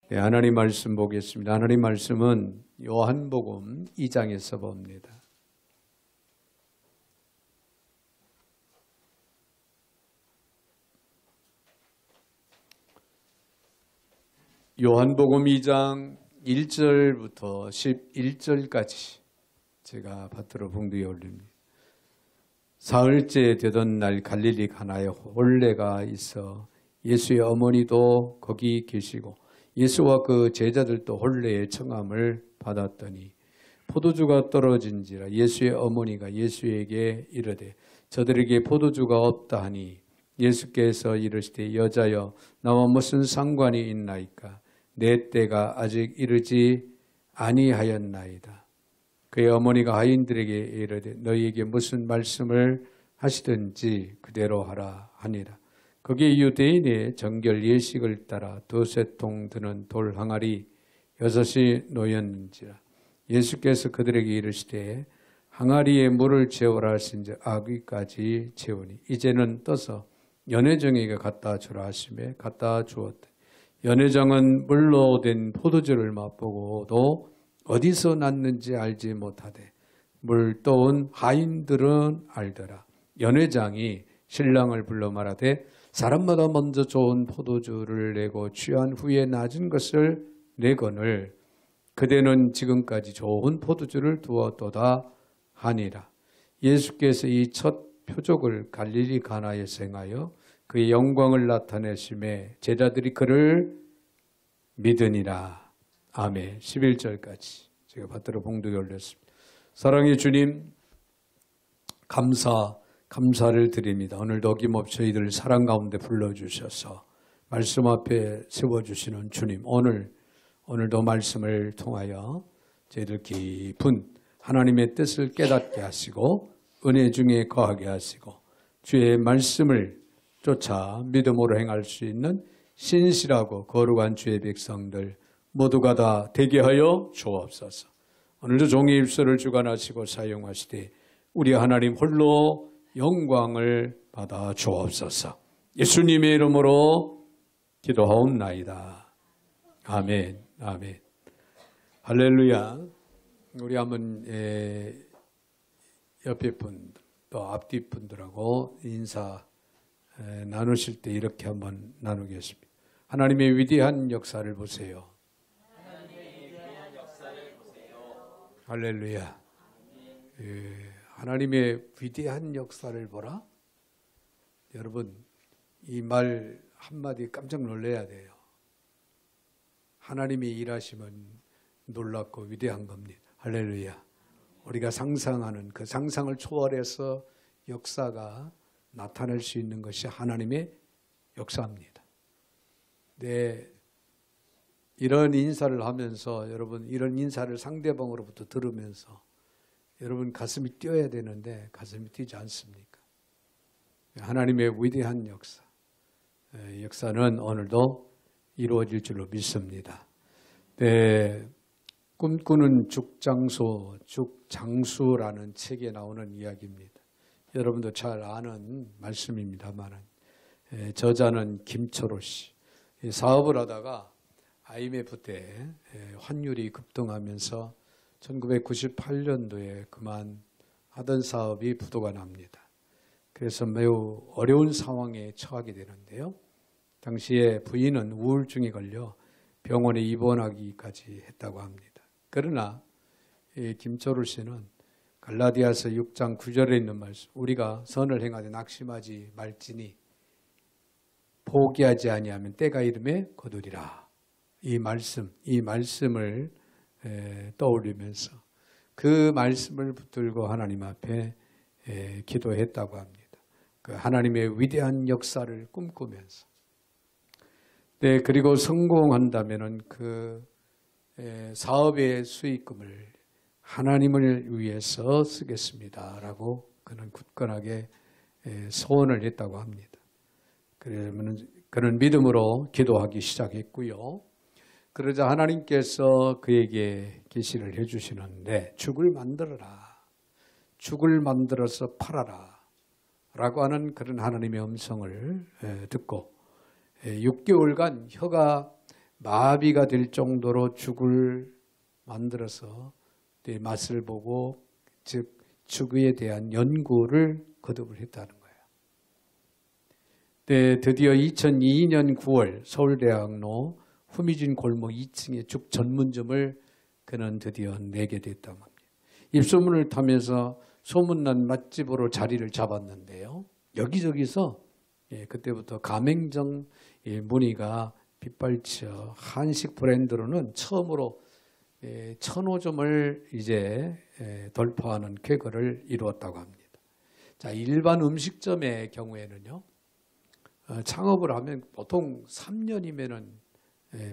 네, 하나님 말씀 보겠습니다. 하나님 말씀은 요한복음 2장에서 봅니다. 요한복음 2장 1절부터 11절까지 제가 밭으로 봉두에 올립니다. 사흘째 되던 날 갈릴리 가나에 혼례가 있어 예수의 어머니도 거기 계시고 예수와 그 제자들도 혼례의 청함을 받았더니 포도주가 떨어진지라 예수의 어머니가 예수에게 이르되 저들에게 포도주가 없다 하니 예수께서 이르시되 여자여 나와 무슨 상관이 있나이까 내 때가 아직 이르지 아니하였나이다. 그의 어머니가 하인들에게 이르되 너희에게 무슨 말씀을 하시든지 그대로 하라 하니라. 거기에 유대인의 정결 예식을 따라 두세 통 드는 돌 항아리 6이 놓였는지라. 예수께서 그들에게 이르시되 항아리에 물을 채우라 하신즉 아귀까지 채우니 이제는 떠서 연회장에게 갖다 주라 하시매 갖다 주었다. 연회장은 물로 된 포도주를 맛보고도 어디서 났는지 알지 못하되 물 떠온 하인들은 알더라. 연회장이 신랑을 불러 말하되 사람마다 먼저 좋은 포도주를 내고 취한 후에 낮은 것을 내거늘 그대는 지금까지 좋은 포도주를 두었도다 하니라. 예수께서 이 첫 표적을 갈릴리 가나에서 행하여 그의 영광을 나타내심에 제자들이 그를 믿으니라. 아멘. 11절까지 제가 받들어 봉독에 올렸습니다. 사랑의 주님 감사를 드립니다. 오늘도 어김없이 저희들을 사랑 가운데 불러주셔서 말씀 앞에 세워주시는 주님, 오늘도 말씀을 통하여 저희들 깊은 하나님의 뜻을 깨닫게 하시고 은혜 중에 거하게 하시고 주의 말씀을 쫓아 믿음으로 행할 수 있는 신실하고 거룩한 주의 백성들 모두가 다 되게 하여 주옵소서. 오늘도 종의 입술을 주관하시고 사용하시되 우리 하나님 홀로 영광을 받아 주옵소서. 예수님의 이름으로 기도하옵나이다. 아멘. 아멘. 할렐루야. 우리 한번 옆에 분 또 앞뒤 분들하고 인사 나누실 때 이렇게 한번 나누겠습니다. 하나님의 위대한 역사를 보세요. 할렐루야. 하나님의 위대한 역사를 보라. 여러분 이 말 한마디 깜짝 놀라야 돼요. 하나님이 일하시면 놀랍고 위대한 겁니다. 할렐루야. 우리가 상상하는 그 상상을 초월해서 역사가 나타날 수 있는 것이 하나님의 역사입니다. 네, 이런 인사를 하면서 여러분 이런 인사를 상대방으로부터 들으면서 여러분 가슴이 뛰어야 되는데 가슴이 뛰지 않습니까? 하나님의 위대한 역사, 역사는 오늘도 이루어질 줄로 믿습니다. 네, 꿈꾸는 죽장수라는 책에 나오는 이야기입니다. 여러분도 잘 아는 말씀입니다만 저자는 김철호 씨. 사업을 하다가 IMF 때 환율이 급등하면서 1998년도에 그만하던 사업이 부도가 납니다. 그래서 매우 어려운 상황에 처하게 되는데요. 당시에 부인은 우울증에 걸려 병원에 입원하기까지 했다고 합니다. 그러나 김철우 씨는 갈라디아서 6장 9절에 있는 말씀, 우리가 선을 행하되 낙심하지 말지니 포기하지 아니하면 때가 이름에 거두리라. 이 말씀을 떠올리면서 그 말씀을 붙들고 하나님 앞에 기도했다고 합니다. 그 하나님의 위대한 역사를 꿈꾸면서 네, 그리고 성공한다면은 그 사업의 수익금을 하나님을 위해서 쓰겠습니다라고 그는 굳건하게 소원을 했다고 합니다. 그러면 그는 믿음으로 기도하기 시작했고요. 그러자 하나님께서 그에게 계시를 해주시는데 죽을 만들어서 팔아라 라고 하는 그런 하나님의 음성을 듣고 6개월간 혀가 마비가 될 정도로 죽을 만들어서 맛을 보고 즉 죽에 대한 연구를 거듭을 했다는 거예요. 드디어 2002년 9월 서울대학로 후미진 골목 2층에 죽 전문점을 그는 드디어 내게 됐다고 합니다. 입소문을 타면서 소문난 맛집으로 자리를 잡았는데요. 여기저기서 그때부터 가맹점 문의가 빗발쳐 한식 브랜드로는 처음으로 1,005점을 이제 돌파하는 쾌거를 이루었다고 합니다. 자, 일반 음식점의 경우에는요, 창업을 하면 보통 3년이면은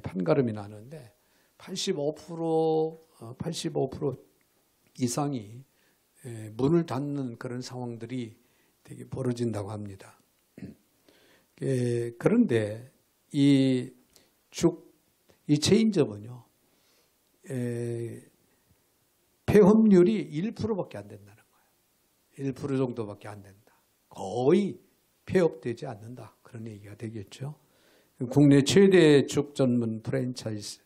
판가름이 나는데 85% 이상이 문을 닫는 그런 상황들이 되게 벌어진다고 합니다. 그런데 이 체인점은요, 폐업률이 1%밖에 안 된다는 거예요. 1% 정도밖에 안 된다. 거의 폐업되지 않는다. 그런 얘기가 되겠죠. 국내 최대 죽 전문 프랜차이즈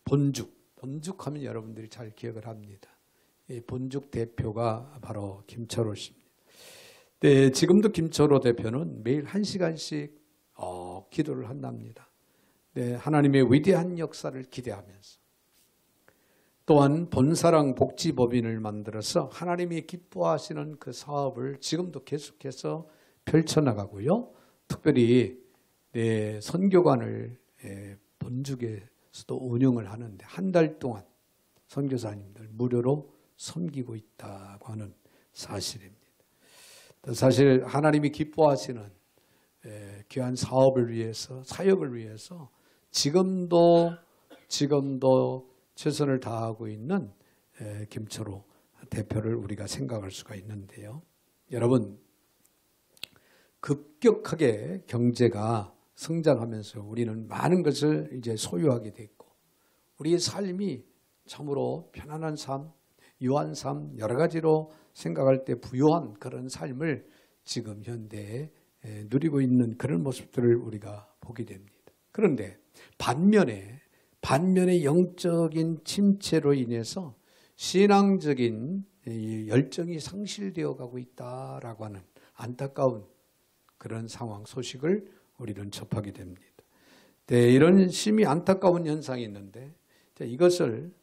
본죽하면 여러분들이 잘 기억을 합니다. 이 본죽 대표가 바로 김철호 씨입니다. 네, 지금도 김철호 대표는 매일 1시간씩 기도를 한답니다. 네, 하나님의 위대한 역사를 기대하면서 또한 본사랑 복지법인을 만들어서 하나님이 기뻐하시는 그 사업을 지금도 계속해서 펼쳐나가고요. 특별히 선교관을 본죽에서도 운영을 하는데 한 달 동안 선교사님들 무료로 섬기고 있다고 하는 사실입니다. 사실 하나님이 기뻐하시는 귀한 사업을 위해서, 사역을 위해서 지금도 최선을 다하고 있는 김철호 대표를 우리가 생각할 수가 있는데요. 여러분, 급격하게 경제가 성장하면서 우리는 많은 것을 이제 소유하게 됐고, 우리의 삶이 참으로 편안한 삶, 유한 삶, 여러 가지로 생각할 때 부유한 그런 삶을 지금 현대에 누리고 있는 그런 모습들을 우리가 보게 됩니다. 그런데 반면에 영적인 침체로 인해서 신앙적인 열정이 상실되어 가고 있다라고 하는 안타까운 그런 상황 소식을 우리는 접하게 됩니다. 네, 이런 심히 안타까운 현상이 있는데 이것은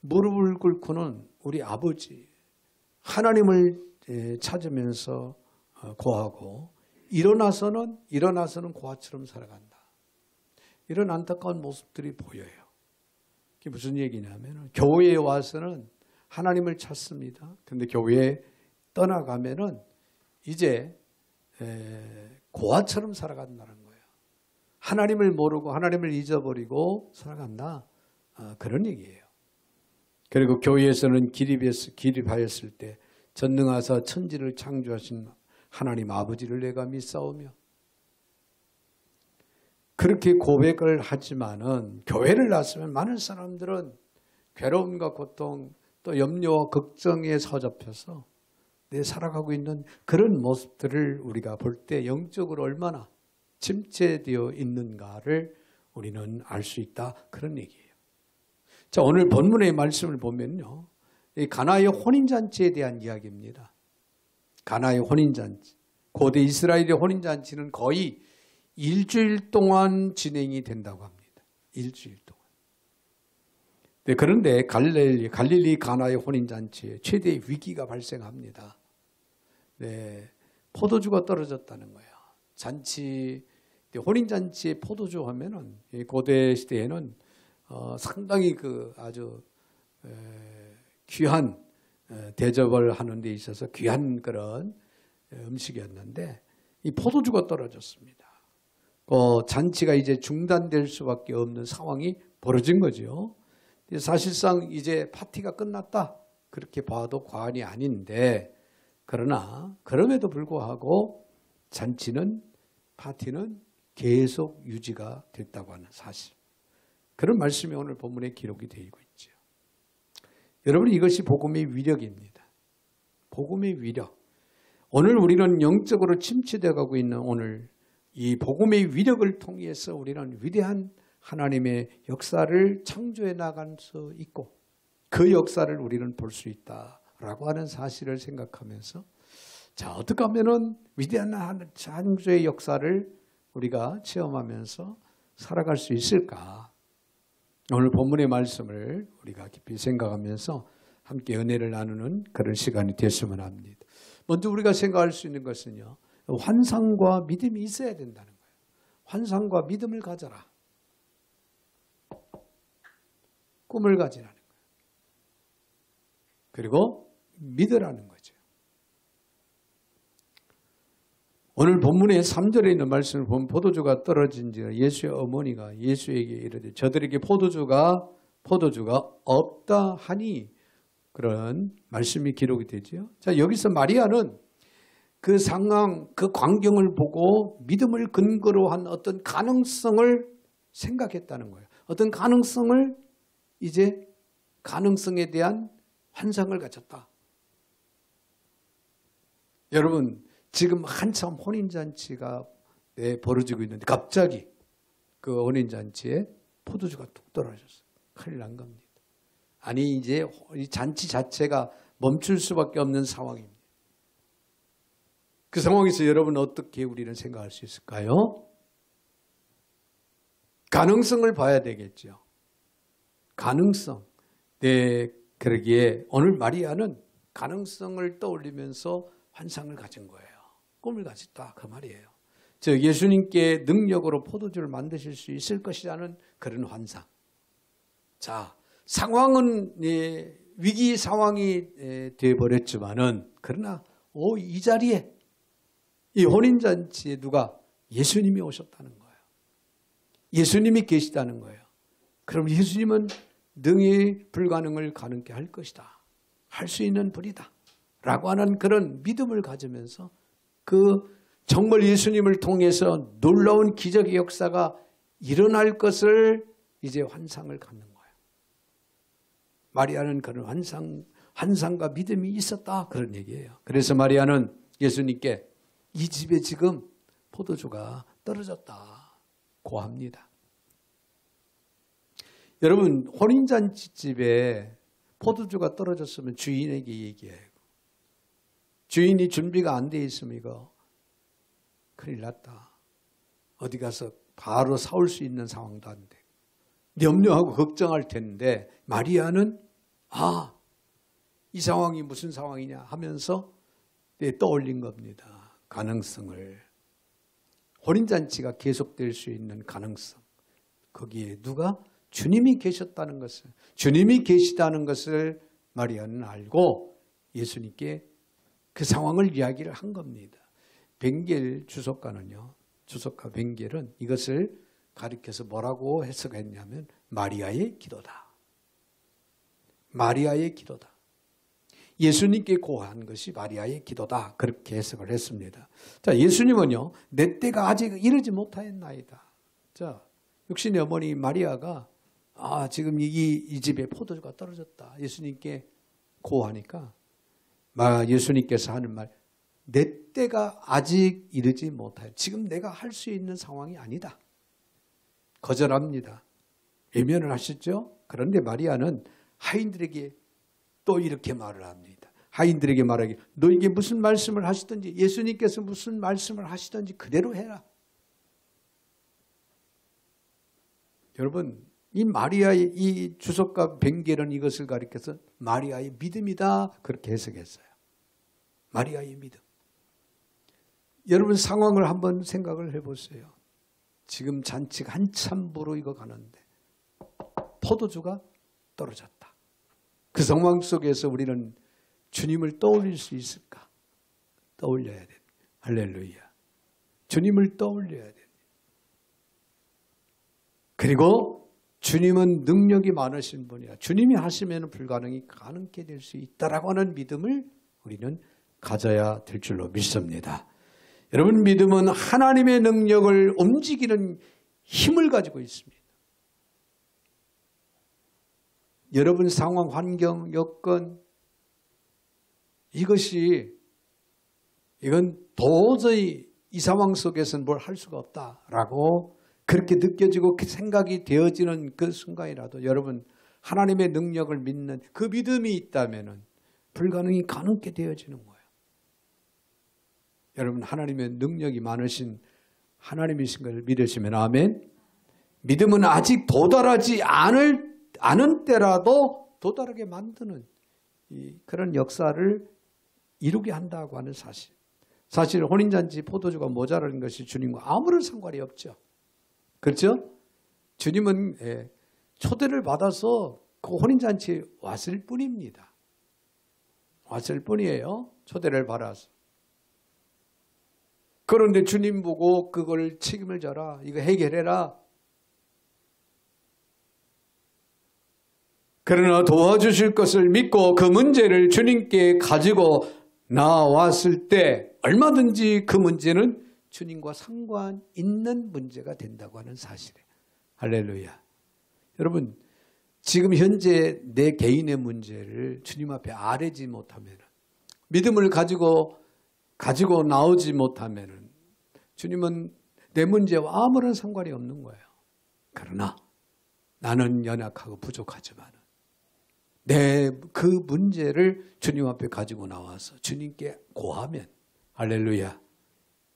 무릎을 꿇고는 우리 아버지 하나님을 찾으면서 고하고 일어나서는 고아처럼 살아간다. 이런 안타까운 모습들이 보여요. 그게 무슨 얘기냐면 교회에 와서는 하나님을 찾습니다. 그런데 교회에 떠나가면은 이제 고아처럼 살아간다는 거예요. 하나님을 모르고 하나님을 잊어버리고 살아간다. 그런 얘기예요. 그리고 교회에서는 기립하였을 때 전능하사 천지를 창조하신 하나님 아버지를 내가 믿사오며 그렇게 고백을 하지만은 교회를 나서면 많은 사람들은 괴로움과 고통 또 염려와 걱정에 사로잡혀서 살아가고 있는 그런 모습들을 우리가 볼 때 영적으로 얼마나 침체되어 있는가를 우리는 알 수 있다. 그런 얘기예요. 자, 오늘 본문의 말씀을 보면요. 이 가나의 혼인잔치에 대한 이야기입니다. 가나의 혼인잔치. 고대 이스라엘의 혼인잔치는 거의 일주일 동안 진행이 된다고 합니다. 일주일 동안. 네, 그런데 갈릴리 가나의 혼인잔치에 최대의 위기가 발생합니다. 네, 포도주가 떨어졌다는 거예요. 혼인잔치에 포도주 하면은 고대 시대에는 상당히 아주 귀한 대접을 하는 데 있어서 귀한 그런 음식이었는데 이 포도주가 떨어졌습니다. 잔치가 이제 중단될 수밖에 없는 상황이 벌어진 거죠. 사실상 이제 파티가 끝났다 그렇게 봐도 과언이 아닌데 그러나 그럼에도 불구하고 파티는 계속 유지가 됐다고 하는 사실. 그런 말씀이 오늘 본문에 기록이 되고 있죠. 여러분 이것이 복음의 위력입니다. 복음의 위력. 오늘 우리는 영적으로 침체되어 가고 있는 오늘 이 복음의 위력을 통해서 우리는 위대한 하나님의 역사를 창조해 나갈 수 있고 그 역사를 우리는 볼 수 있다라고 하는 사실을 생각하면서 자, 어떻게 하면은 위대한 창조의 역사를 우리가 체험하면서 살아갈 수 있을까? 오늘 본문의 말씀을 우리가 깊이 생각하면서 함께 은혜를 나누는 그런 시간이 됐으면 합니다. 먼저 우리가 생각할 수 있는 것은요, 환상과 믿음이 있어야 된다는 거예요. 환상과 믿음을 가져라. 꿈을 가지라는 거예요. 그리고 믿으라는 거죠. 오늘 본문의 3절에 있는 말씀을 보면 포도주가 떨어진지라 예수의 어머니가 예수에게 이르되 저들에게 포도주가 없다 하니 그런 말씀이 기록이 되죠. 자, 여기서 마리아는 그 상황, 그 광경을 보고 믿음을 근거로 한 어떤 가능성을 생각했다는 거예요. 어떤 가능성을 이제 가능성에 대한 환상을 가졌다. 여러분, 지금 한참 혼인잔치가 벌어지고 있는데 갑자기 그 혼인잔치에 포도주가 뚝 떨어졌어요. 큰일 난 겁니다. 아니 이제 이 잔치 자체가 멈출 수밖에 없는 상황입니다. 그 상황에서 여러분 어떻게 우리는 생각할 수 있을까요? 가능성을 봐야 되겠죠. 가능성. 네, 그러기에 오늘 마리아는 가능성을 떠올리면서 환상을 가진 거예요. 꿈을 가졌다 그 말이에요. 즉 예수님께 능력으로 포도주를 만드실 수 있을 것이라는 그런 환상. 자, 상황은 위기 상황이 되어버렸지만은 그러나 이 자리에 이 혼인잔치에 누가 예수님이 오셨다는 거예요. 예수님이 계시다는 거예요. 그럼 예수님은 능히 불가능을 가능케 할 것이다. 할 수 있는 분이다. 라고 하는 그런 믿음을 가지면서 그 정말 예수님을 통해서 놀라운 기적의 역사가 일어날 것을 이제 환상을 갖는 거예요. 마리아는 그런 환상과 믿음이 있었다. 그런 얘기예요. 그래서 마리아는 예수님께 이 집에 지금 포도주가 떨어졌다고 합니다. 여러분, 혼인잔치집에 포도주가 떨어졌으면 주인에게 얘기해요. 주인이 준비가 안 돼 있으면 이거 큰일 났다. 어디 가서 바로 사올 수 있는 상황도 안 돼. 염려하고 걱정할 텐데 마리아는 이 상황이 무슨 상황이냐 하면서 떠올린 겁니다. 가능성을. 혼인잔치가 계속될 수 있는 가능성. 거기에 누가? 주님이 계셨다는 것을, 주님이 계시다는 것을 마리아는 알고 예수님께 그 상황을 이야기를 한 겁니다. 벵겔 주석가는요, 주석가 벵겔은 이것을 가리켜서 뭐라고 해석했냐면 마리아의 기도다. 마리아의 기도다. 예수님께 고한 것이 마리아의 기도다. 그렇게 해석을 했습니다. 자, 예수님은요, 내 때가 아직 이르지 못하였나이다. 자, 육신의 어머니 마리아가 지금 이 집에 포도주가 떨어졌다. 예수님께 고하니까 예수님께서 하는 말, 내 때가 아직 이르지 못하여 지금 내가 할 수 있는 상황이 아니다. 거절합니다. 외면을 하셨죠? 그런데 마리아는 하인들에게 또 이렇게 말을 합니다. 하인들에게 말하기, 너에게 무슨 말씀을 하시든지 예수님께서 무슨 말씀을 하시든지 그대로 해라. 여러분, 이 마리아의 이 주석가 벵겔은 이것을 가리켜서 마리아의 믿음이다 그렇게 해석했어요. 마리아의 믿음. 여러분 상황을 한번 생각을 해보세요. 지금 잔치가 한참 무르익어 가는데 포도주가 떨어졌다. 그 상황 속에서 우리는 주님을 떠올릴 수 있을까? 떠올려야 됩니다. 할렐루야. 주님을 떠올려야 됩니다. 그리고 주님은 능력이 많으신 분이야. 주님이 하시면 불가능이 가능케 될 수 있다라고 하는 믿음을 우리는 가져야 될 줄로 믿습니다. 여러분, 믿음은 하나님의 능력을 움직이는 힘을 가지고 있습니다. 여러분 상황, 환경, 여건 이건 도저히 이 상황 속에서는 뭘 할 수가 없다라고 그렇게 느껴지고 생각이 되어지는 그 순간이라도 여러분 하나님의 능력을 믿는 그 믿음이 있다면 불가능이 가능케 되어지는 거예요. 여러분 하나님의 능력이 많으신 하나님이신 걸 믿으시면 아멘. 믿음은 아직 도달하지 않은 때라도 도달하게 만드는 그런 역사를 이루게 한다고 하는 사실. 사실 혼인잔치 포도주가 모자라는 것이 주님과 아무런 상관이 없죠. 그렇죠? 주님은 초대를 받아서 그 혼인잔치에 왔을 뿐입니다. 왔을 뿐이에요. 초대를 받아서. 그런데 주님 보고 그걸 책임을 져라. 이거 해결해라. 그러나 도와주실 것을 믿고 그 문제를 주님께 가지고 나왔을 때 얼마든지 그 문제는 주님과 상관 있는 문제가 된다고 하는 사실이에요. 할렐루야. 여러분 지금 현재 내 개인의 문제를 주님 앞에 아뢰지 못하면 믿음을 가지고 나오지 못하면 주님은 내 문제와 아무런 상관이 없는 거예요. 그러나 나는 연약하고 부족하지만 내 그 문제를 주님 앞에 가지고 나와서 주님께 고하면 할렐루야.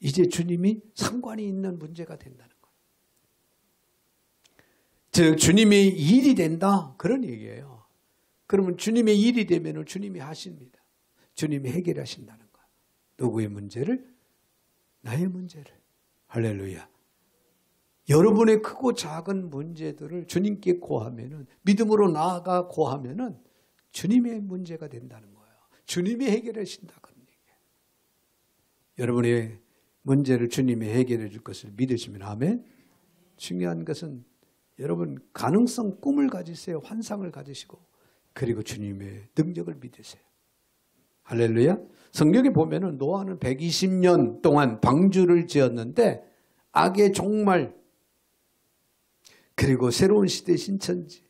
이제 주님이 상관이 있는 문제가 된다는 거예요. 즉 주님의 일이 된다 그런 얘기예요. 그러면 주님의 일이 되면 주님이 하십니다. 주님이 해결하신다는 거예요. 누구의 문제를? 나의 문제를. 할렐루야. 여러분의 크고 작은 문제들을 주님께 고하면은 믿음으로 나아가 고하면은 주님의 문제가 된다는 거예요. 주님이 해결하신다 그런 얘기예요. 여러분의 문제를 주님이 해결해 줄 것을 믿으시면 아멘. 중요한 것은 여러분 가능성 꿈을 가지세요. 환상을 가지시고 그리고 주님의 능력을 믿으세요. 할렐루야. 성경에 보면은 노아는 120년 동안 방주를 지었는데 악의 종말 그리고 새로운 시대의 신천지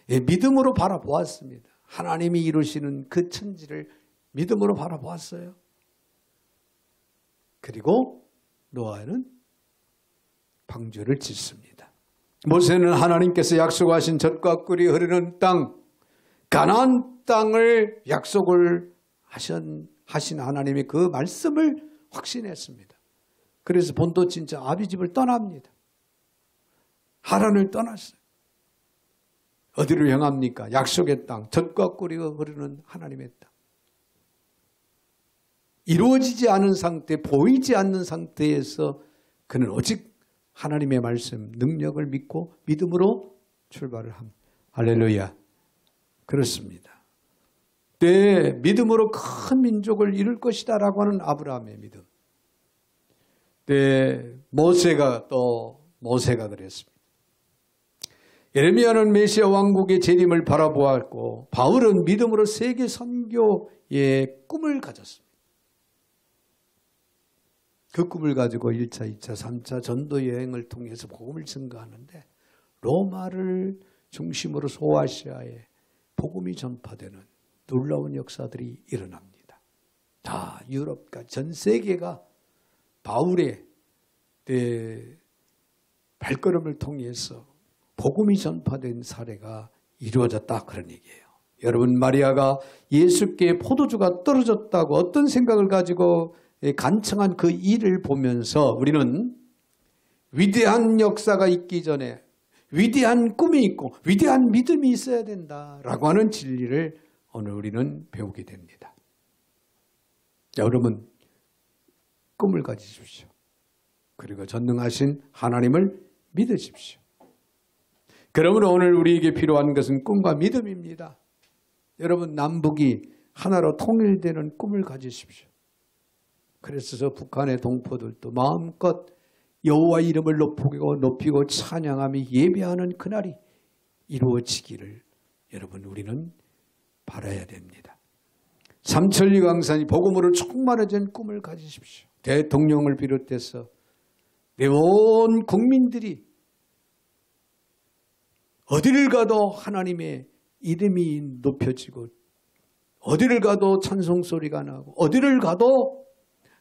믿음으로 바라보았습니다. 하나님이 이루시는 그 천지를 믿음으로 바라보았어요. 그리고 노아는 방주를 짓습니다. 모세는 하나님께서 약속하신 젖과 꿀이 흐르는 땅 가나안 땅을 약속을 하신 하나님의 그 말씀을 확신했습니다. 그래서 본토 친척 아비집을 떠납니다. 하란을 떠났어요. 어디로 향합니까? 약속의 땅, 젖과 꿀이 흐르는 하나님의 땅. 이루어지지 않은 상태, 보이지 않는 상태에서 그는 오직 하나님의 말씀, 능력을 믿고 믿음으로 출발을 합니다. 할렐루야. 그렇습니다. 내 믿음으로 큰 민족을 이룰 것이다 라고 하는 아브라함의 믿음. 모세가 그랬습니다. 예레미야는 메시아 왕국의 재림을 바라보았고 바울은 믿음으로 세계 선교의 꿈을 가졌습니다. 그 꿈을 가지고 1차, 2차, 3차 전도 여행을 통해서 복음을 증거하는데 로마를 중심으로 소아시아에 복음이 전파되는 놀라운 역사들이 일어납니다. 다 유럽과 전 세계가 바울의 발걸음을 통해서 복음이 전파된 사례가 이루어졌다 그런 얘기예요. 여러분 마리아가 예수께 포도주가 떨어졌다고 어떤 생각을 가지고 간청한 그 일을 보면서 우리는 위대한 역사가 있기 전에 위대한 꿈이 있고 위대한 믿음이 있어야 된다라고 하는 진리를 오늘 우리는 배우게 됩니다. 여러분 꿈을 가지십시오. 그리고 전능하신 하나님을 믿으십시오. 그러므로 오늘 우리에게 필요한 것은 꿈과 믿음입니다. 여러분 남북이 하나로 통일되는 꿈을 가지십시오. 그래서 저 북한의 동포들도 마음껏 여호와 이름을 높이고 찬양하며 예배하는 그날이 이루어지기를 여러분 우리는 바라야 됩니다. 삼천리 강산이 복음으로 충만해진 꿈을 가지십시오. 대통령을 비롯해서 내 온 국민들이 어디를 가도 하나님의 이름이 높여지고 어디를 가도 찬송소리가 나고 어디를 가도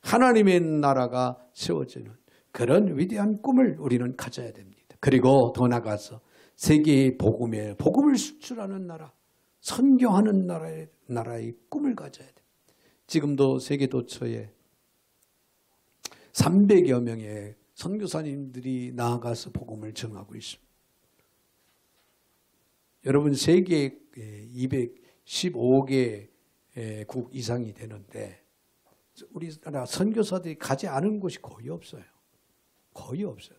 하나님의 나라가 세워지는 그런 위대한 꿈을 우리는 가져야 됩니다. 그리고 더 나아가서 세계의 복음을 수출하는 나라, 선교하는 나라의 꿈을 가져야 됩니다. 지금도 세계도처에 300여 명의 선교사님들이 나아가서 복음을 전하고 있습니다. 여러분 세계 215개 국 이상이 되는데 우리나라 선교사들이 가지 않은 곳이 거의 없어요. 거의 없어요.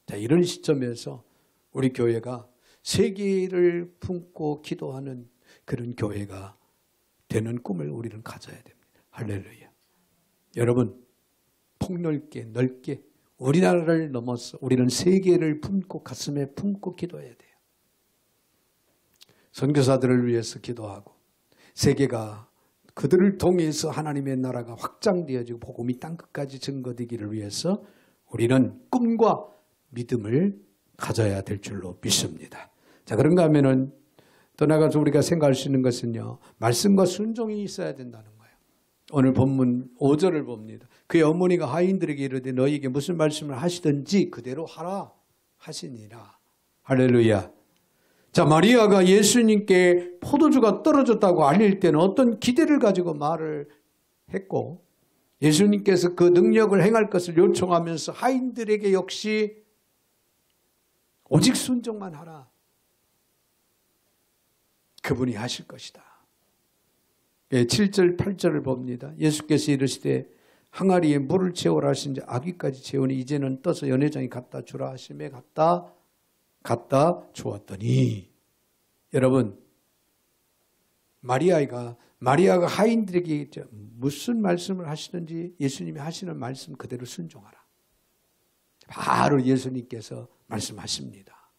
자, 이런 시점에서 우리 교회가 세계를 품고 기도하는 그런 교회가 되는 꿈을 우리는 가져야 됩니다. 할렐루야. 여러분 폭넓게 넓게 우리나라를 넘어서 우리는 세계를 품고 가슴에 품고 기도해야 돼요. 선교사들을 위해서 기도하고 세계가 그들을 통해서 하나님의 나라가 확장되어지고 복음이 땅끝까지 증거되기를 위해서 우리는 꿈과 믿음을 가져야 될 줄로 믿습니다. 자, 그런가 하면은 떠나가서 우리가 생각할 수 있는 것은요, 말씀과 순종이 있어야 된다는 거예요. 오늘 본문 5절을 봅니다. 그의 어머니가 하인들에게 이르되 너희에게 무슨 말씀을 하시든지 그대로 하라 하시니라. 할렐루야. 자, 마리아가 예수님께 포도주가 떨어졌다고 알릴 때는 어떤 기대를 가지고 말을 했고 예수님께서 그 능력을 행할 것을 요청하면서 하인들에게 역시 오직 순종만 하라. 그분이 하실 것이다. 7절 8절을 봅니다. 예수께서 이르시되 항아리에 물을 채우라 하신지 아귀까지 채우니 이제는 떠서 연회장에 갖다 주라 하심에 갖다 주었더니 여러분 마리아가 하인들에게 무슨 말씀을 하시든지 예수님이 하시는 말씀 그대로 순종하라. 바로 예수님께서 말씀하십니다.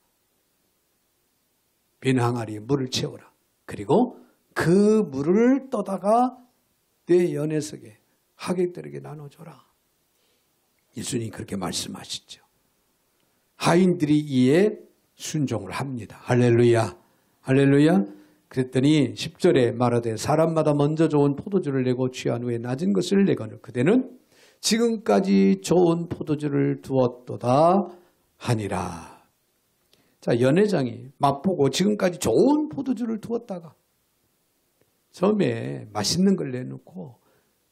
빈 항아리에 물을 채우라. 그리고 그 물을 떠다가 내 연회석에 하객들에게 나눠줘라. 예수님이 그렇게 말씀하시죠. 하인들이 이에 순종을 합니다. 할렐루야. 할렐루야. 그랬더니 10절에 말하되 사람마다 먼저 좋은 포도주를 내고 취한 후에 낮은 것을 내거늘 그대는 지금까지 좋은 포도주를 두었도다 하니라. 자, 연회장이 맛보고 지금까지 좋은 포도주를 두었다가 처음에 맛있는 걸 내놓고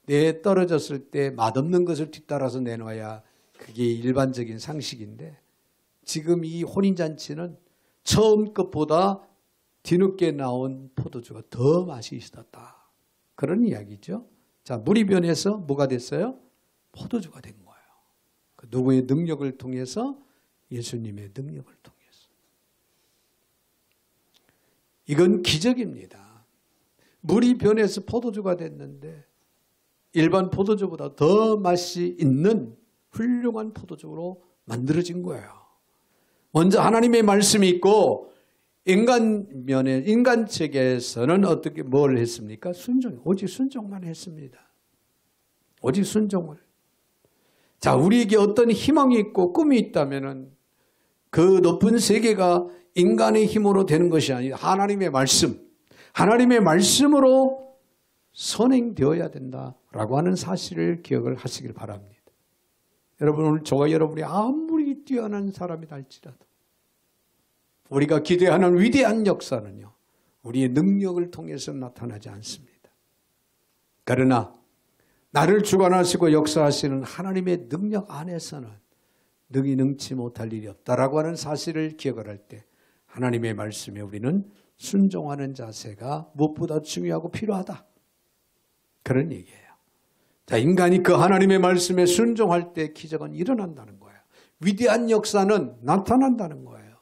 내 떨어졌을 때 맛없는 것을 뒤따라서 내놔야 그게 일반적인 상식인데 지금 이 혼인잔치는 처음 것보다 뒤늦게 나온 포도주가 더 맛이 있었다. 그런 이야기죠. 자, 물이 변해서 뭐가 됐어요? 포도주가 된 거예요. 그 누구의 능력을 통해서? 예수님의 능력을 통해서. 이건 기적입니다. 물이 변해서 포도주가 됐는데 일반 포도주보다 더 맛이 있는 훌륭한 포도주로 만들어진 거예요. 먼저 하나님의 말씀이 있고 인간 체계에서는 어떻게 뭘 했습니까? 오직 순종만 했습니다. 오직 순종을. 자, 우리에게 어떤 희망이 있고 꿈이 있다면은 그 높은 세계가 인간의 힘으로 되는 것이 아니라 하나님의 말씀으로 선행되어야 된다라고 하는 사실을 기억을 하시길 바랍니다. 여러분, 오늘 저와 여러분이 아무리 뛰어난 사람이다 할지라도 우리가 기대하는 위대한 역사는요, 우리의 능력을 통해서 나타나지 않습니다. 그러나 나를 주관하시고 역사하시는 하나님의 능력 안에서는 능히 능치 못할 일이 없다라고 하는 사실을 기억을 할 때 하나님의 말씀에 우리는 순종하는 자세가 무엇보다 중요하고 필요하다. 그런 얘기예요. 자, 인간이 그 하나님의 말씀에 순종할 때 기적은 일어난다는 거예요. 위대한 역사는 나타난다는 거예요.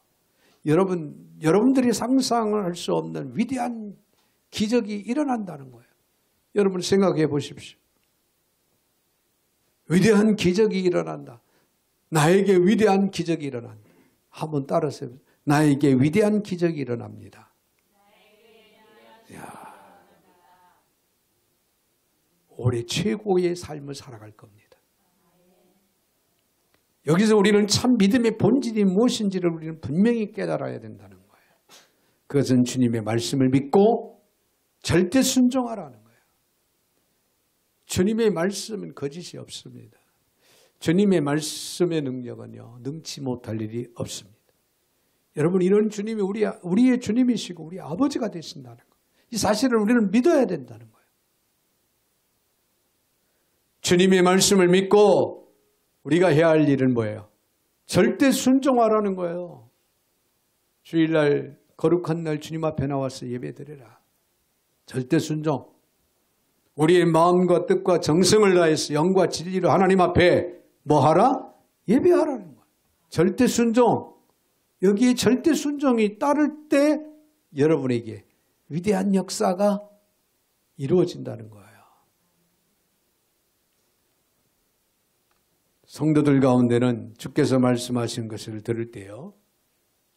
여러분들이 상상할 수 없는 위대한 기적이 일어난다는 거예요. 여러분 생각해 보십시오. 위대한 기적이 일어난다. 나에게 위대한 기적이 일어난다. 한번 따라서 해보세요. 나에게 위대한 기적이 일어납니다. 이야, 올해 최고의 삶을 살아갈 겁니다. 여기서 우리는 참 믿음의 본질이 무엇인지를 우리는 분명히 깨달아야 된다는 거예요. 그것은 주님의 말씀을 믿고 절대 순종하라는 거예요. 주님의 말씀은 거짓이 없습니다. 주님의 말씀의 능력은요, 능치 못할 일이 없습니다. 여러분, 이런 주님이 우리의 주님이시고 우리 아버지가 되신다는 것. 이 사실을 우리는 믿어야 된다는 거예요. 주님의 말씀을 믿고 우리가 해야 할 일은 뭐예요? 절대 순종하라는 거예요. 주일날 거룩한 날 주님 앞에 나와서 예배드려라. 절대 순종. 우리의 마음과 뜻과 정성을 다해서 영과 진리로 하나님 앞에 뭐 하라? 예배하라는 거예요. 절대 순종. 여기에 절대 순종이 따를 때 여러분에게 위대한 역사가 이루어진다는 거예요. 성도들 가운데는 주께서 말씀하신 것을 들을 때요,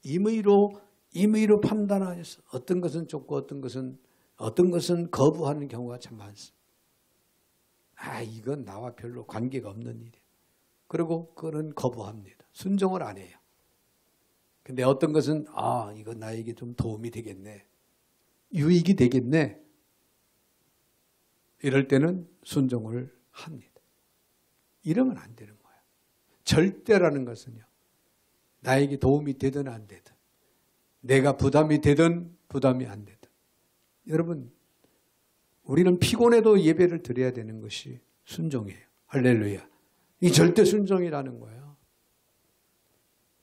임의로 판단하여서 어떤 것은 좋고 어떤 것은 거부하는 경우가 참 많습니다. 이건 나와 별로 관계가 없는 일이에요. 그리고 그거는 거부합니다. 순종을 안 해요. 근데 어떤 것은 이건 나에게 좀 도움이 되겠네, 유익이 되겠네, 이럴 때는 순종을 합니다. 이러면 안 되는 거예요. 절대라는 것은요, 나에게 도움이 되든 안 되든, 내가 부담이 되든 부담이 안 되든, 여러분, 우리는 피곤해도 예배를 드려야 되는 것이 순종이에요. 할렐루야. 이 절대 순종이라는 거예요.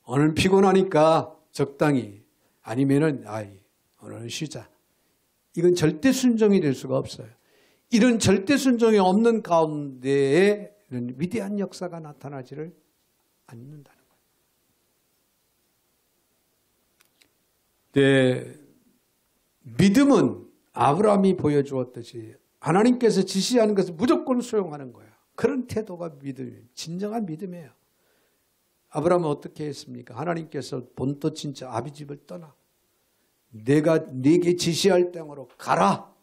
오늘 피곤하니까 적당히, 아니면은 오늘은 쉬자. 이건 절대 순종이 될 수가 없어요. 이런 절대 순종이 없는 가운데에는 위대한 역사가 나타나지를 않는다는 거예요. 믿음은 아브라함이 보여주었듯이 하나님께서 지시하는 것을 무조건 수용하는 거예요. 그런 태도가 믿음이에요. 진정한 믿음이에요. 아브라함은 어떻게 했습니까? 하나님께서 본토 친척 아비집을 떠나 내가 네게 지시할 땅으로 가라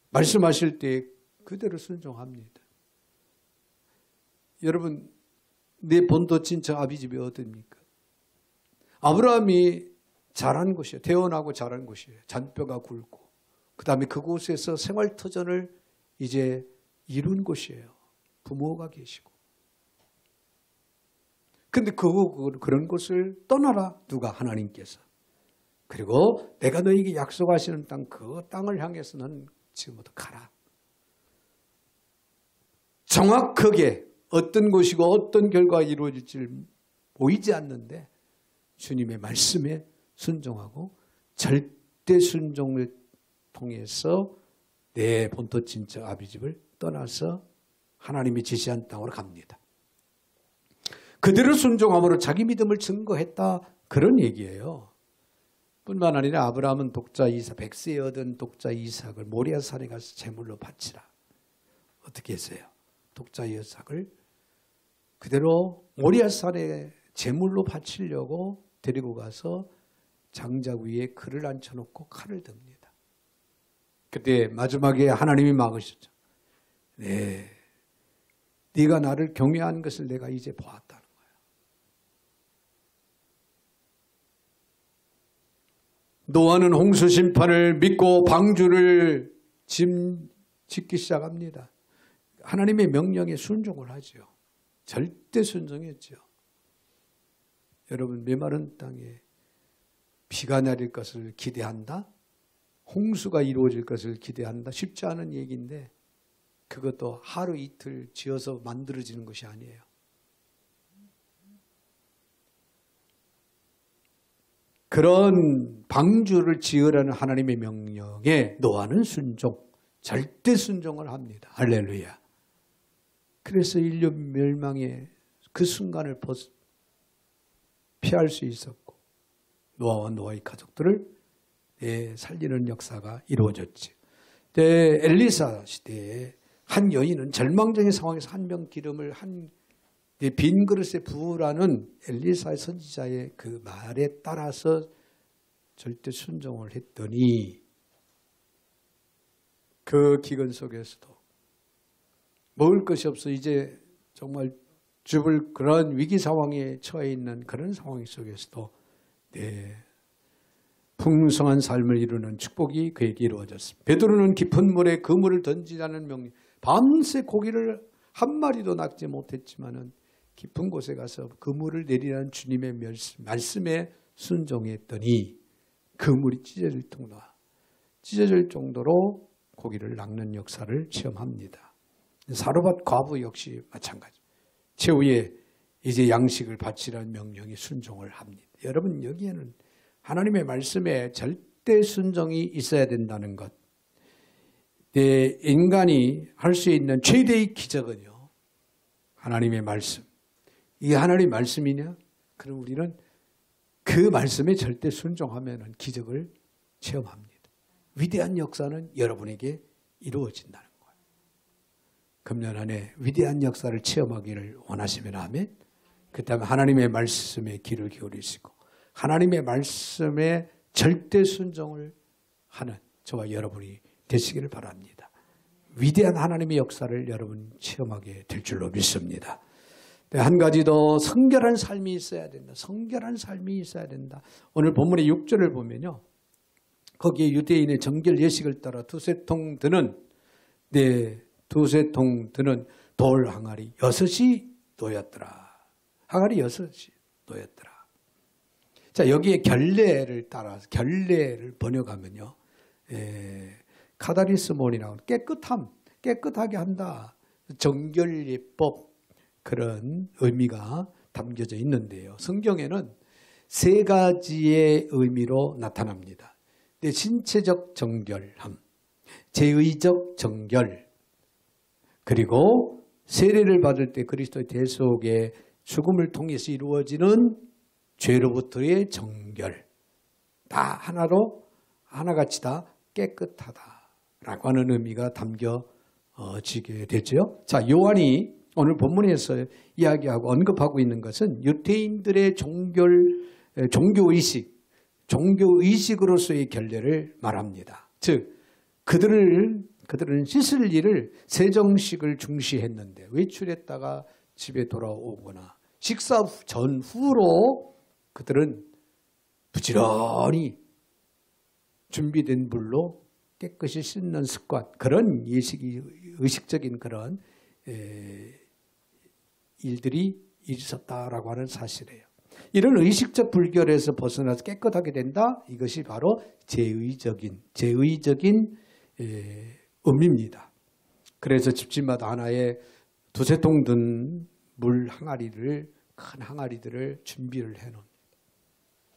말씀하실 때 그대로 순종합니다. 여러분, 내 본토 친척 아비집이 어디입니까? 아브라함이 자란 곳이에요. 태어나고 자란 곳이에요. 잔뼈가 굵고, 그 다음에 그곳에서 생활터전을 이제 이룬 곳이에요. 부모가 계시고. 근데 그런 곳을 떠나라. 누가? 하나님께서. 그리고 내가 너에게 약속하시는 땅, 그 땅을 향해서 너는 지금부터 가라. 정확하게 어떤 곳이고 어떤 결과가 이루어질지 보이지 않는데 주님의 말씀에 순종하고 절대 순종을 통해서 내 본토 친척 아비집을 떠나서 하나님이 지시한 땅으로 갑니다. 그대로 순종함으로 자기 믿음을 증거했다, 그런 얘기예요. 뿐만 아니라 아브라함은 독자 이삭, 100세에 얻은 독자 이삭을 모리아산에 가서 제물로 바치라. 어떻게 했어요? 독자 이삭을 그대로 모리아산에 제물로 바치려고 데리고 가서 장작 위에 그를 앉혀놓고 칼을 듭니다. 그때 마지막에 하나님이 막으셨죠. 네가 나를 경외한 것을 내가 이제 보았다는 거예요. 노아는 홍수 심판을 믿고 방주를 짓기 시작합니다. 하나님의 명령에 순종을 하죠. 절대 순종했죠. 여러분, 메마른 땅에 비가 내릴 것을 기대한다? 홍수가 이루어질 것을 기대한다? 쉽지 않은 얘기인데 그것도 하루 이틀 지어서 만들어지는 것이 아니에요. 그런 방주를 지으라는 하나님의 명령에 노아는 순종, 절대 순종을 합니다. 할렐루야. 그래서 인류 멸망의 그 순간을 피할 수 있었고 노아와 노아의 가족들을 살리는 역사가 이루어졌지. 엘리사 시대에 한 여인은 절망적인 상황에서 한 병 기름을 빈 그릇에 부으라는 엘리사의 선지자의 그 말에 따라서 절대 순종을 했더니 그 기근 속에서도 먹을 것이 없어 이제 정말 죽을 그런 위기 상황에 처해 있는 그런 상황 속에서도 풍성한 삶을 이루는 축복이 그에게 이루어졌습니다. 베드로는 깊은 물에 그물을 던지라는 명령, 밤새 고기를 한 마리도 낚지 못했지만은 깊은 곳에 가서 그물을 내리라는 주님의 말씀에 순종했더니 그물이 찢어질 정도로 고기를 낚는 역사를 체험합니다. 사르밧 과부 역시 마찬가지. 최후에 이제 양식을 바치라는 명령에 순종을 합니다. 여러분, 여기에는 하나님의 말씀에 절대 순종이 있어야 된다는 것. 인간이 할 수 있는 최대의 기적은요, 하나님의 말씀. 이게 하나님의 말씀이냐? 그럼 우리는 그 말씀에 절대 순종하면 기적을 체험합니다. 위대한 역사는 여러분에게 이루어진다는 거예요. 금년 안에 위대한 역사를 체험하기를 원하시면 아멘. 그 다음에 하나님의 말씀에 귀를 기울이시고 하나님의 말씀에 절대 순종을 하는 저와 여러분이 되시기를 바랍니다. 위대한 하나님의 역사를 여러분 체험하게 될 줄로 믿습니다. 한 가지 더, 성결한 삶이 있어야 된다. 성결한 삶이 있어야 된다. 오늘 본문의 6절을 보면요, 거기에 유대인의 정결 예식을 따라 두세 통 드는 돌 항아리 6이 놓였더라. 항아리 6이 놓였더라. 자, 여기에 결례를 따라서, 결례를 번역하면요, 카다리스몬이라고 깨끗하게 한다. 정결예법, 그런 의미가 담겨져 있는데요. 성경에는 3가지의 의미로 나타납니다. 신체적 정결함, 제의적 정결, 그리고 세례를 받을 때 그리스도의 대속의 죽음을 통해서 이루어지는 죄로부터의 정결. 다 하나같이 다 깨끗하다라고 하는 의미가 담겨지게 되죠. 자, 요한이 오늘 본문에서 이야기하고 언급하고 있는 것은 유대인들의 종교의식으로서의 결례를 말합니다. 즉, 그들은 씻을 일을 세정식을 중시했는데 외출했다가 집에 돌아오거나 식사 전후로 그들은 부지런히 준비된 물로 깨끗이 씻는 습관, 그런 의식적인 그런 일들이 있었다라고 하는 사실이에요. 이런 의식적 불결에서 벗어나서 깨끗하게 된다. 이것이 바로 제의적인 의미입니다. 그래서 집집마다 하나의 두세 통 든 물 항아리를, 큰 항아리들을 준비를 해놓습니다.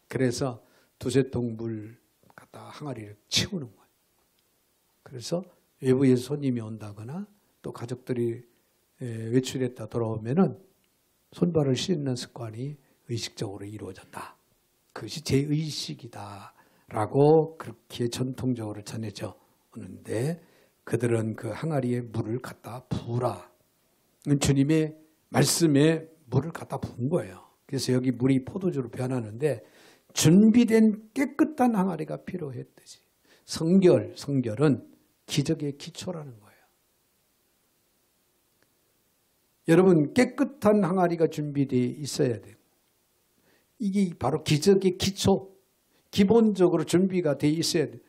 그래서 두세 통 물 갖다 항아리를 채우는 거예요. 그래서 외부에서 손님이 온다거나 또 가족들이 외출했다 돌아오면은 손발을 씻는 습관이 의식적으로 이루어졌다. 그것이 제의식이다라고 그렇게 전통적으로 전해져 오는데, 그들은 그 항아리에 물을 갖다 부으라. 주님의 말씀에 물을 갖다 부은 거예요. 그래서 여기 물이 포도주로 변하는데 준비된 깨끗한 항아리가 필요했듯이 성결은 기적의 기초라는 거예요. 여러분, 깨끗한 항아리가 준비되어 있어야 돼요. 이게 바로 기적의 기초, 기본적으로 준비가 되어 있어야 돼요.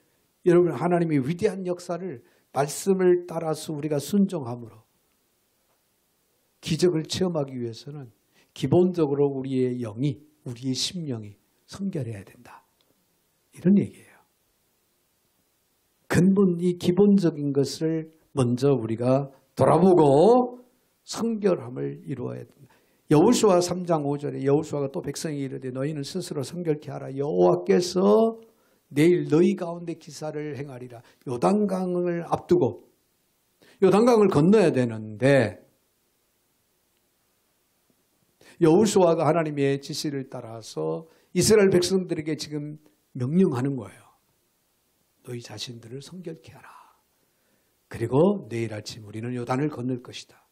여러분, 하나님의 위대한 역사를 말씀을 따라서 우리가 순종함으로 기적을 체험하기 위해서는 기본적으로 우리의 영이, 우리의 심령이 성결해야 된다. 이런 얘기예요. 이 기본적인 것을 먼저 우리가 돌아보고 성결함을 이루어야 된다. 여호수아 3장 5절에 여호수아가 또 백성에게 이르되 너희는 스스로 성결케 하라. 여호와께서 내일 너희 가운데 기사를 행하리라. 요단강을 앞두고 요단강을 건너야 되는데 여호수아가 하나님의 지시를 따라서 이스라엘 백성들에게 지금 명령하는 거예요. 너희 자신들을 성결케 하라. 그리고 내일 아침 우리는 요단을 건널 것이다.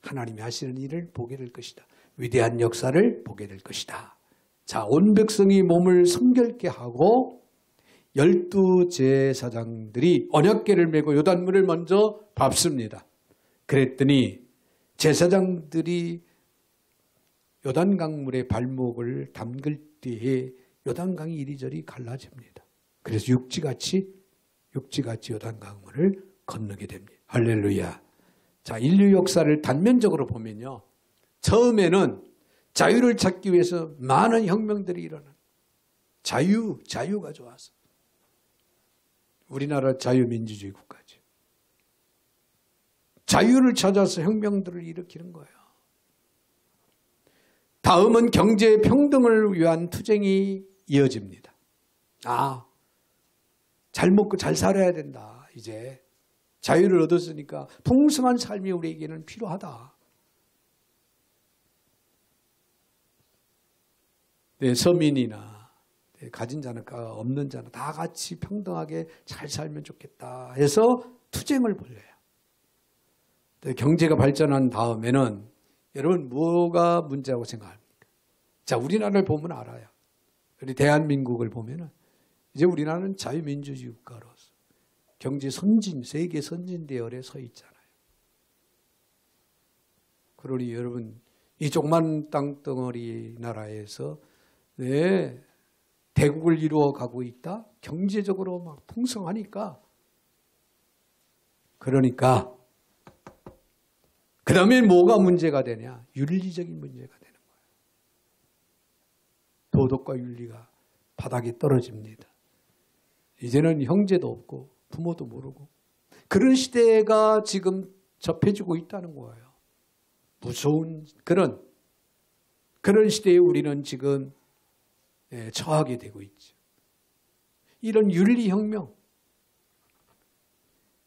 하나님이 하시는 일을 보게 될 것이다. 위대한 역사를 보게 될 것이다. 자, 온 백성이 몸을 성결케 하고 12제사장들이 언약궤를 메고 요단물을 먼저 밟습니다. 그랬더니 제사장들이 요단강물에 발목을 담글 때에 요단강이 이리저리 갈라집니다. 그래서 육지같이 요단강물을 건너게 됩니다. 할렐루야. 자, 인류 역사를 단면적으로 보면요. 처음에는 자유를 찾기 위해서 많은 혁명들이 일어난 자유가 좋아서. 우리나라 자유민주주의 국가죠. 자유를 찾아서 혁명들을 일으키는 거예요. 다음은 경제 평등을 위한 투쟁이 이어집니다. 잘 먹고 잘 살아야 된다. 이제 자유를 얻었으니까 풍성한 삶이 우리에게는 필요하다. 서민이나 가진 자나 없는 자나 다 같이 평등하게 잘 살면 좋겠다 해서 투쟁을 벌여요. 경제가 발전한 다음에는 여러분 뭐가 문제라고 생각합니까? 자, 우리나라를 보면 알아요. 우리 대한민국을 보면은 이제 우리나라는 자유민주주의 국가로서 경제 선진, 세계 선진 대열에 서 있잖아요. 그러니 여러분 이 조그만 땅덩어리 나라에서 대국을 이루어 가고 있다? 경제적으로 막 풍성하니까. 그러니까 그 다음에 뭐가 문제가 되냐? 윤리적인 문제가 되는 거예요. 도덕과 윤리가 바닥에 떨어집니다. 이제는 형제도 없고 부모도 모르고 그런 시대가 지금 접해지고 있다는 거예요. 무서운 그런 시대에 우리는 지금 처하게 되고 있죠. 이런 윤리혁명.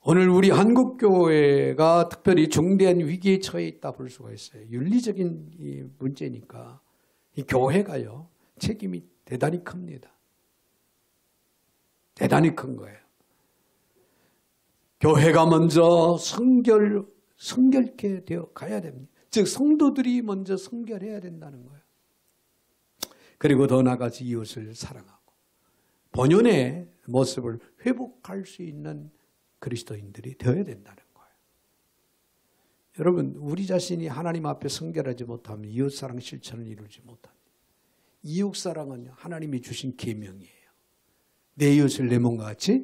오늘 우리 한국교회가 특별히 중대한 위기에 처해 있다 볼 수가 있어요. 윤리적인 이 문제니까 이 교회가요. 책임이 대단히 큽니다. 대단히 큰 거예요. 교회가 먼저 성결케 되어 가야 됩니다. 즉 성도들이 먼저 성결해야 된다는 거예요. 그리고 더 나아가서 이웃을 사랑하고 본연의 모습을 회복할 수 있는 그리스도인들이 되어야 된다는 거예요. 여러분 우리 자신이 하나님 앞에 성결하지 못하면 이웃사랑 실천을 이루지 못합니다. 이웃사랑은 하나님이 주신 계명이에요. 내 이웃을 내 몸과 같이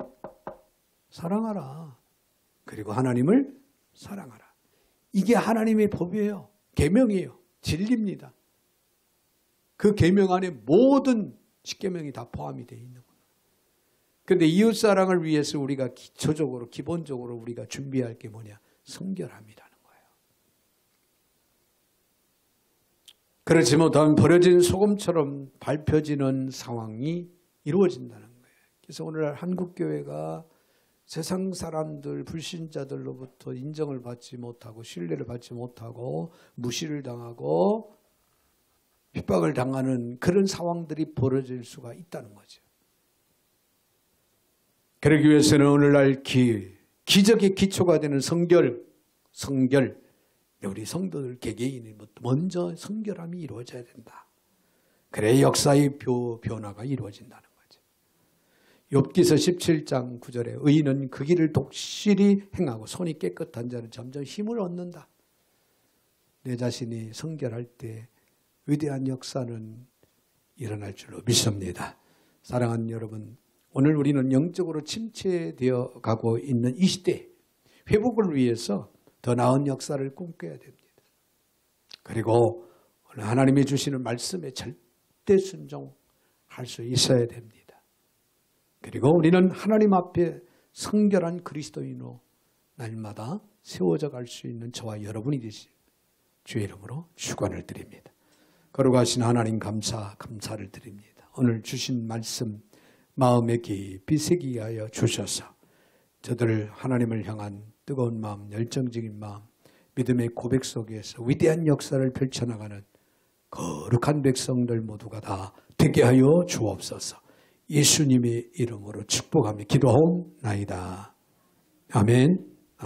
사랑하라. 그리고 하나님을 사랑하라. 이게 하나님의 법이에요. 계명이에요. 진리입니다. 그 계명 안에 모든 십계명이 다 포함이 되어 있는 거예요. 그런데 이웃사랑을 위해서 우리가 기본적으로 우리가 준비할 게 뭐냐? 성결함이라는 거예요. 그렇지 못하면 버려진 소금처럼 밟혀지는 상황이 이루어진다는 거예요. 그래서 오늘 한국교회가 세상 사람들, 불신자들로부터 인정을 받지 못하고 신뢰를 받지 못하고 무시를 당하고 핍박을 당하는 그런 상황들이 벌어질 수가 있다는 거죠. 그러기 위해서는 오늘날 기적의 기초가 되는 성결, 우리 성도들 개개인이 먼저 성결함이 이루어져야 된다. 그래야 역사의 변화가 이루어진다는 거죠. 욥기서 17장 9절에 의인은 그 길을 독실히 행하고 손이 깨끗한 자는 점점 힘을 얻는다. 내 자신이 성결할 때 위대한 역사는 일어날 줄로 믿습니다. 사랑하는 여러분, 오늘 우리는 영적으로 침체되어 가고 있는 이 시대 회복을 위해서 더 나은 역사를 꿈꿔야 됩니다. 그리고 오늘 하나님이 주시는 말씀에 절대 순종할 수 있어야 됩니다. 그리고 우리는 하나님 앞에 성결한 그리스도인으로 날마다 세워져 갈 수 있는 저와 여러분이 되시 주의 이름으로 축원을 드립니다. 거룩하신 하나님 감사를 드립니다. 오늘 주신 말씀 마음에 깊이 새기게 하여 주셔서 저들 하나님을 향한 뜨거운 마음, 열정적인 마음, 믿음의 고백 속에서 위대한 역사를 펼쳐나가는 거룩한 백성들 모두가 다 되게 하여 주옵소서. 예수님의 이름으로 축복하며 기도하옵나이다. 아멘.